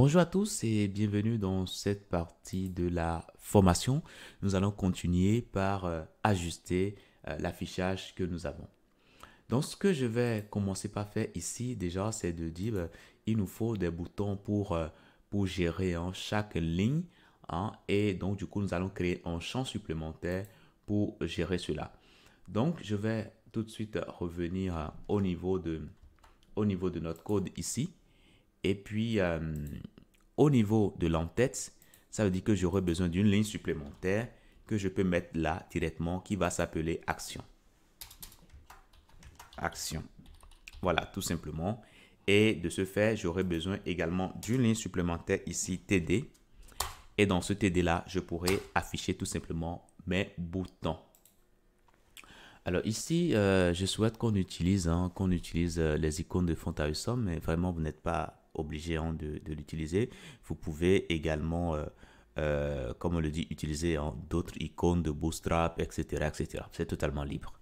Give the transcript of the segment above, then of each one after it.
Bonjour à tous et bienvenue dans cette partie de la formation. Nous allons continuer par ajuster l'affichage que nous avons. Donc, ce que je vais commencer par faire ici, déjà, c'est de dire il nous faut des boutons pour gérer chaque ligne. Et donc, du coup, nous allons créer un champ supplémentaire pour gérer cela. Donc, je vais tout de suite revenir au niveau de notre code ici. Et puis, au niveau de l'entête, ça veut dire que j'aurai besoin d'une ligne supplémentaire que je peux mettre là directement qui va s'appeler action. Action. Voilà, tout simplement. Et de ce fait, j'aurai besoin également d'une ligne supplémentaire ici, TD. Et dans ce TD-là, je pourrai afficher tout simplement mes boutons. Alors ici, je souhaite qu'on utilise, les icônes de font awesome, mais vraiment, vous n'êtes pas obligé de l'utiliser. Vous pouvez également, comme on le dit, utiliser d'autres icônes de Bootstrap, etc., etc. C'est totalement libre.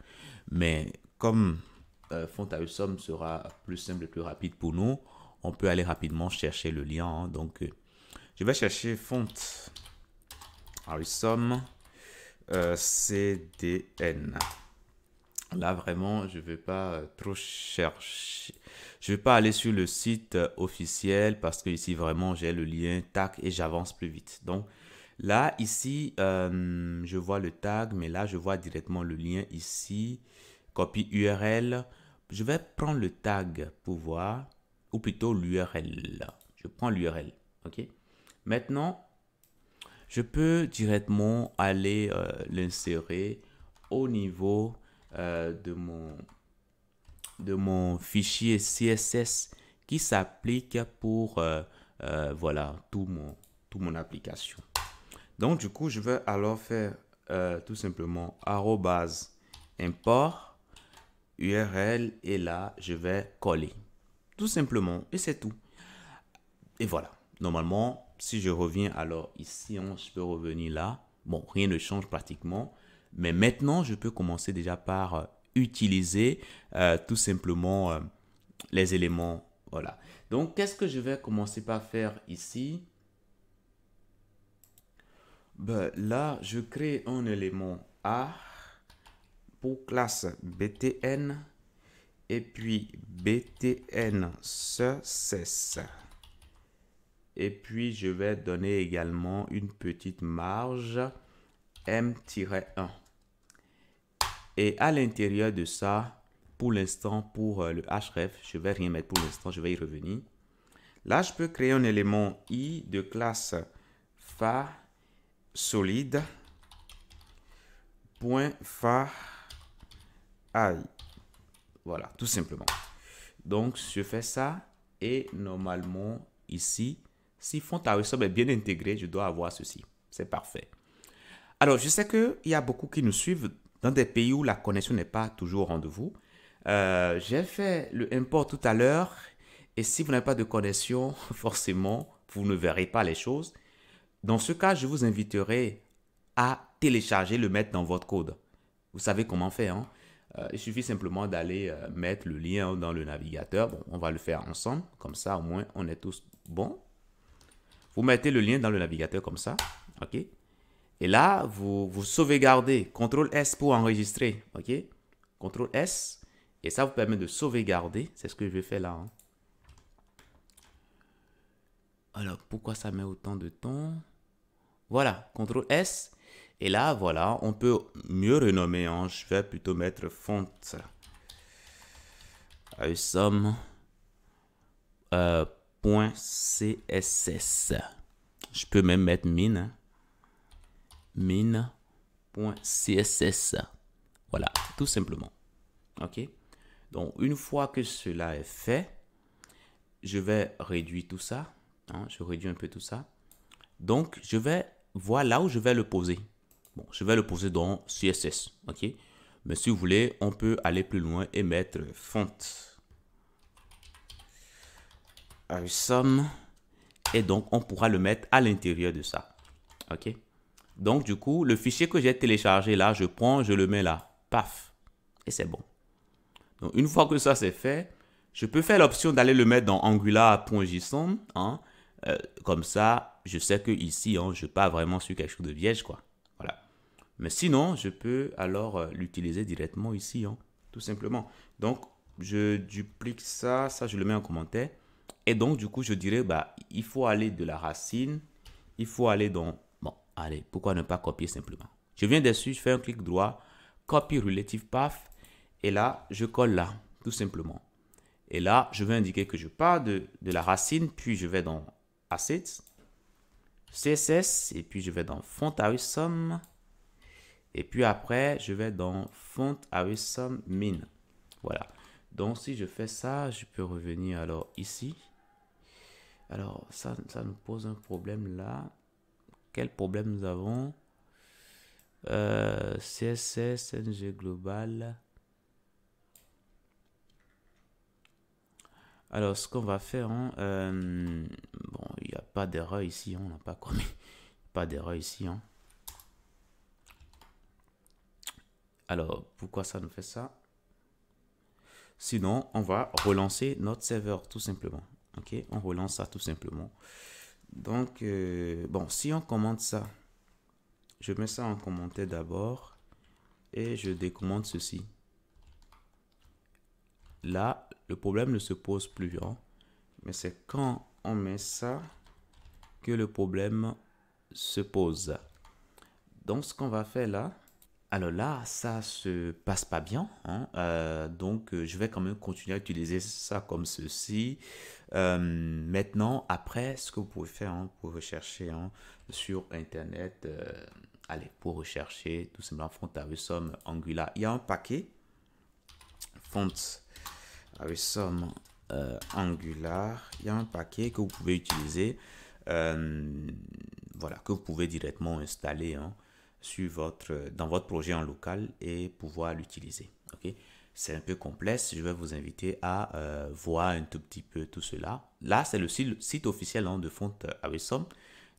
Mais comme font awesome sera plus simple et plus rapide pour nous, on peut aller rapidement chercher le lien. Donc, je vais chercher font awesome CDN. Là, vraiment, je ne vais pas trop chercher. Je ne vais pas aller sur le site officiel parce que ici, vraiment, j'ai le lien tag et j'avance plus vite. Donc, là, ici, je vois le tag, mais là, je vois directement le lien ici. Copie URL. Je vais prendre le tag pour voir, ou plutôt l'URL. Je prends l'URL. OK? Maintenant, je peux directement aller l'insérer au niveau de mon fichier CSS qui s'applique pour voilà, tout mon application. Donc, du coup, je vais alors faire tout simplement @import URL et là, je vais coller. Tout simplement, et c'est tout. Et voilà. Normalement, si je reviens alors ici, je peux revenir là. Bon, rien ne change pratiquement. Mais maintenant, je peux commencer déjà par utiliser tout simplement les éléments. Voilà. Donc, qu'est-ce que je vais commencer par faire ici? Ben, là, je crée un élément A pour classe BTN et puis BTN success. Et puis, je vais donner également une petite marge M-1. Et à l'intérieur de ça, pour l'instant, pour le href, je ne vais rien mettre pour l'instant, je vais y revenir. Là, je peux créer un élément I de classe fa solide point fa i. Voilà, tout simplement. Donc, je fais ça et normalement, ici, si font awesome est bien intégré, je dois avoir ceci. C'est parfait. Alors, je sais qu'il y a beaucoup qui nous suivent dans des pays où la connexion n'est pas toujours au rendez-vous. J'ai fait le import tout à l'heure et si vous n'avez pas de connexion, forcément, vous ne verrez pas les choses. Dans ce cas, je vous inviterai à télécharger, le mettre dans votre code. Vous savez comment faire, hein? Il suffit simplement d'aller mettre le lien dans le navigateur. Bon, on va le faire ensemble. Comme ça, au moins, on est tous bons. Vous mettez le lien dans le navigateur comme ça. OK? Et là, vous sauvegardez. CTRL S pour enregistrer. OK? CTRL S. Et ça vous permet de sauvegarder. C'est ce que je vais faire là. Hein. Alors, pourquoi ça met autant de temps? Voilà. CTRL S. Et là, voilà, on peut mieux renommer. Hein. Je vais plutôt mettre font awesome .css. Je peux même mettre min. Hein. min.css. Voilà, tout simplement. OK? Donc, une fois que cela est fait, je vais réduire tout ça. Hein, je réduis un peu tout ça. Donc, je vais voir là où je vais le poser. Bon, je vais le poser dans CSS. OK? Mais si vous voulez, on peut aller plus loin et mettre font awesome. Et donc, on pourra le mettre à l'intérieur de ça. OK? Donc, du coup, le fichier que j'ai téléchargé là, je prends, je le mets là. Paf. Et c'est bon. Donc, une fois que ça c'est fait, je peux faire l'option d'aller le mettre dans angular.json. Hein, Comme ça, je sais que ici, hein, je pars vraiment sur quelque chose de vierge, quoi. Voilà. Mais sinon, je peux alors l'utiliser directement ici, hein, tout simplement. Donc, je duplique ça, ça je le mets en commentaire. Et donc, du coup, je dirais, bah, il faut aller de la racine, il faut aller dans... Bon, allez, pourquoi ne pas copier simplement? Je viens dessus, je fais un clic droit, copy relative path, et là, je colle là, tout simplement. Et là, je vais indiquer que je pars de la racine, puis je vais dans Assets, CSS, et puis je vais dans Font Awesome, et puis après, je vais dans Font Awesome Min. Voilà. Donc, si je fais ça, je peux revenir alors ici. Alors, ça nous pose un problème là. Quel problème nous avons? CSS, NG Global. Alors, ce qu'on va faire, hein, bon, il n'y a pas d'erreur ici, hein, on n'a pas commis. Pas d'erreur ici. Hein. Alors, pourquoi ça nous fait ça? Sinon, on va relancer notre serveur tout simplement. Ok, on relance ça tout simplement. Donc, bon, si on commente ça, je mets ça en commentaire d'abord et je décommente ceci. Là, le problème ne se pose plus, hein, mais c'est quand on met ça que le problème se pose. Donc, ce qu'on va faire là, alors là, ça se passe pas bien, hein, donc je vais quand même continuer à utiliser ça comme ceci. Maintenant, après, ce que vous pouvez faire, hein, pour rechercher, hein, sur Internet, allez, pour rechercher tout simplement Font Awesome Angular, il y a un paquet Font Awesome Angular, il y a un paquet que vous pouvez utiliser, voilà, que vous pouvez directement installer, hein, sur dans votre projet en local et pouvoir l'utiliser. Ok, c'est un peu complexe. Je vais vous inviter à voir un tout petit peu tout cela. Là, c'est le site officiel, hein, de Font Awesome.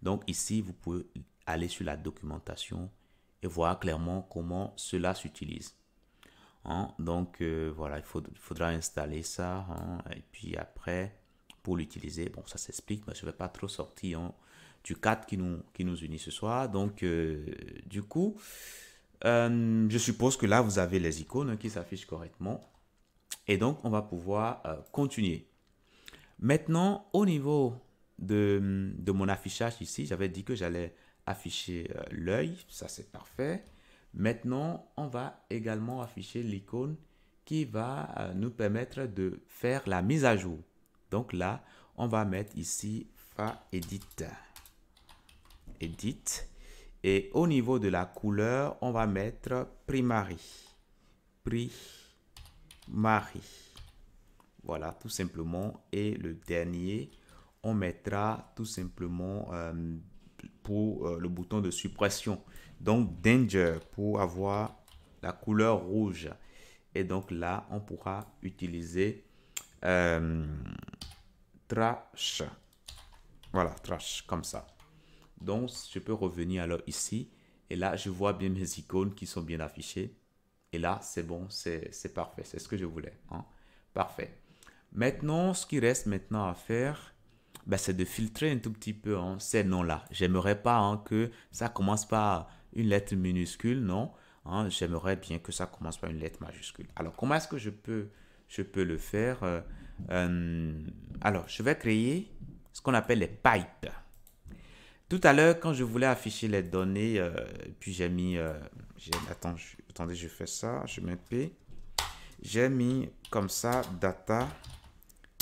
Donc ici, vous pouvez aller sur la documentation et voir clairement comment cela s'utilise. Hein? Donc voilà, faudra installer ça, hein, et puis après, pour l'utiliser, bon, ça s'explique, mais je ne vais pas trop sortir, hein, du cadre qui nous unit ce soir. Donc, du coup, je suppose que là, vous avez les icônes, hein, qui s'affichent correctement. Et donc, on va pouvoir continuer. Maintenant, au niveau de mon affichage ici, j'avais dit que j'allais afficher l'œil. Ça, c'est parfait. Maintenant, on va également afficher l'icône qui va nous permettre de faire la mise à jour. Donc là, on va mettre ici Edit. Edit. Et au niveau de la couleur, on va mettre Primary. Primary. Voilà, tout simplement. Et le dernier, on mettra tout simplement pour le bouton de suppression. Donc, Danger pour avoir la couleur rouge. Et donc là, on pourra utiliser Trash. Voilà, Trash, comme ça. Donc, je peux revenir alors ici. Et là, je vois bien mes icônes qui sont bien affichées. Et là, c'est bon, c'est parfait. C'est ce que je voulais. Hein? Parfait. Maintenant, ce qui reste maintenant à faire, ben, c'est de filtrer un tout petit peu, hein, ces noms-là. J'aimerais pas, hein, que ça commence par une lettre minuscule, non. Hein, j'aimerais bien que ça commence par une lettre majuscule. Alors, comment est-ce que je peux le faire? Alors, je vais créer ce qu'on appelle les pipes. Tout à l'heure, quand je voulais afficher les données, puis j'ai mis... attendez, je fais ça, je mets P. J'ai mis comme ça, data.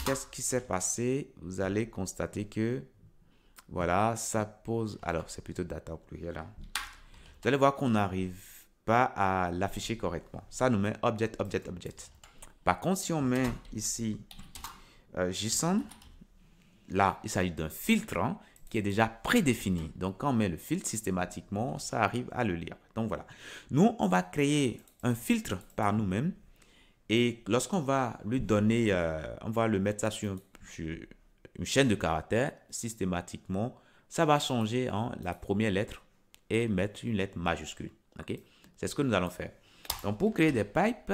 Qu'est-ce qui s'est passé? Vous allez constater que, voilà, ça pose... Alors, c'est plutôt data au pluriel. Hein. Vous allez voir qu'on n'arrive pas à l'afficher correctement. Ça nous met object, object, object. Par contre, si on met ici JSON, là, il s'agit d'un filtre, hein, qui est déjà prédéfini. Donc, quand on met le filtre systématiquement, ça arrive à le lire. Donc, voilà. Nous, on va créer un filtre par nous-mêmes. Et lorsqu'on va lui donner, on va le mettre ça sur une chaîne de caractères, systématiquement, ça va changer, hein, la première lettre et mettre une lettre majuscule. Okay? C'est ce que nous allons faire. Donc, pour créer des pipes,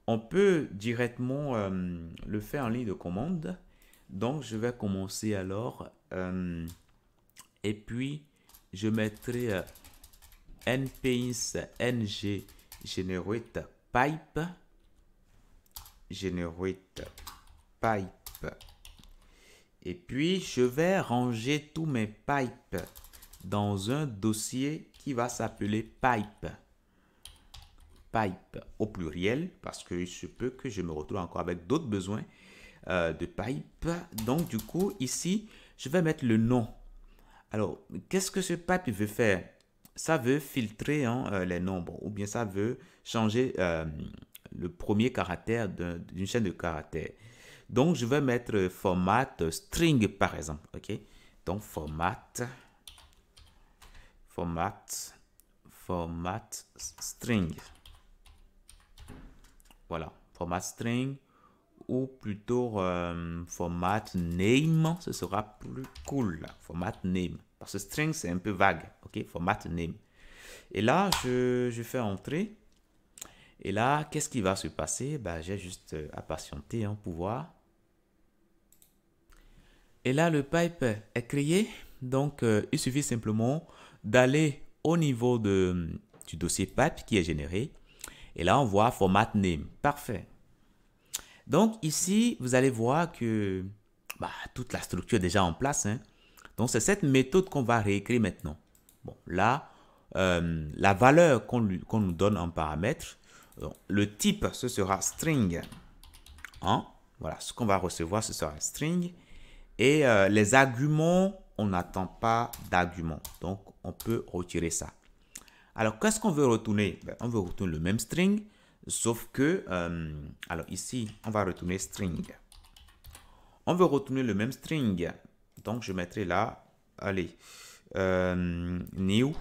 on peut directement le faire en ligne de commande. Donc, je vais commencer alors et puis, je mettrai npaint ng generate pipe. Et puis, je vais ranger tous mes pipes dans un dossier qui va s'appeler pipe. Pipe au pluriel, parce qu'il se peut que je me retrouve encore avec d'autres besoins de pipe. Donc, du coup, ici, je vais mettre le nom. Alors, qu'est-ce que ce pipe veut faire? Ça veut filtrer les nombres, ou bien ça veut changer le premier caractère d'une chaîne de caractères. Donc, je vais mettre format string, par exemple. OK? Donc, format string. Voilà, format string, ou plutôt format name, ce sera plus cool. Format name, parce que string, c'est un peu vague. OK? Format name. Et là, je fais entrer. Et là, qu'est-ce qui va se passer? Ben, j'ai juste à patienter pour voir. Et là, le pipe est créé. Donc, il suffit simplement d'aller au niveau du dossier pipe qui est généré. Et là, on voit format name. Parfait. Donc, ici, vous allez voir que toute la structure est déjà en place. Donc, c'est cette méthode qu'on va réécrire maintenant. Bon, là, la valeur qu'on nous donne en paramètre, le type, ce sera string. Voilà, ce qu'on va recevoir, ce sera string. Et les arguments, on n'attend pas d'arguments. Donc, on peut retirer ça. Alors, qu'est-ce qu'on veut retourner? On veut retourner le même string, sauf que, alors ici, on va retourner string. On veut retourner le même string. Donc, je mettrai là, allez, new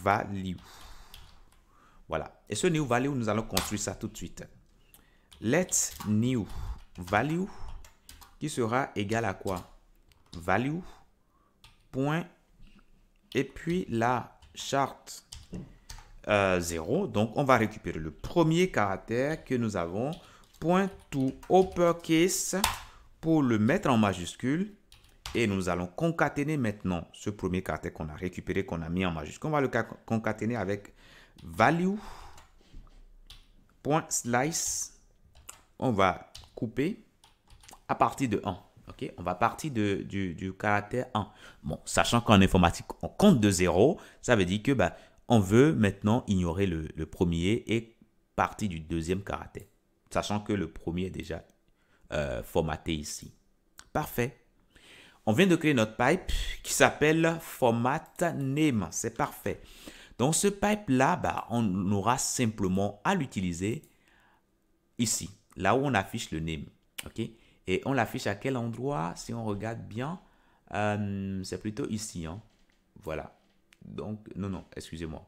value. Voilà. Et ce new value, nous allons construire ça tout de suite. Let new value qui sera égal à quoi? Value point et puis la charte 0. Donc, on va récupérer le premier caractère que nous avons, point to uppercase pour le mettre en majuscule. Et nous allons concaténer maintenant ce premier caractère qu'on a récupéré, qu'on a mis en majuscule. On va le concaténer avec value.slice. On va couper à partir de 1. Okay? On va partir du caractère 1. Bon, sachant qu'en informatique, on compte de 0, ça veut dire que on veut maintenant ignorer le premier et partir du deuxième caractère. Sachant que le premier est déjà formaté ici. Parfait. On vient de créer notre pipe qui s'appelle format name. C'est parfait. Donc, ce pipe-là, on aura simplement à l'utiliser ici, là où on affiche le name. OK? Et on l'affiche à quel endroit? Si on regarde bien, c'est plutôt ici. Voilà. Donc, non, excusez-moi.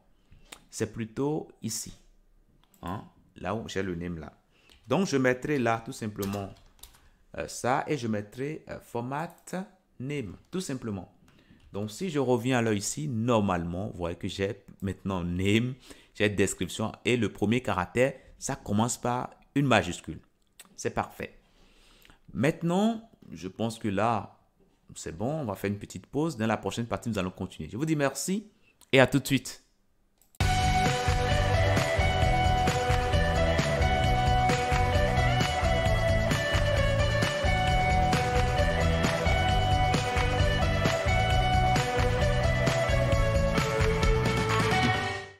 C'est plutôt ici. Là où j'ai le name là. Donc, je mettrai là tout simplement ça et je mettrai format name, tout simplement. Donc, si je reviens là ici, normalement, vous voyez que j'ai maintenant name, j'ai description et le premier caractère, ça commence par une majuscule. C'est parfait. Maintenant, je pense que là, c'est bon. On va faire une petite pause. Dans la prochaine partie, nous allons continuer. Je vous dis merci et à tout de suite.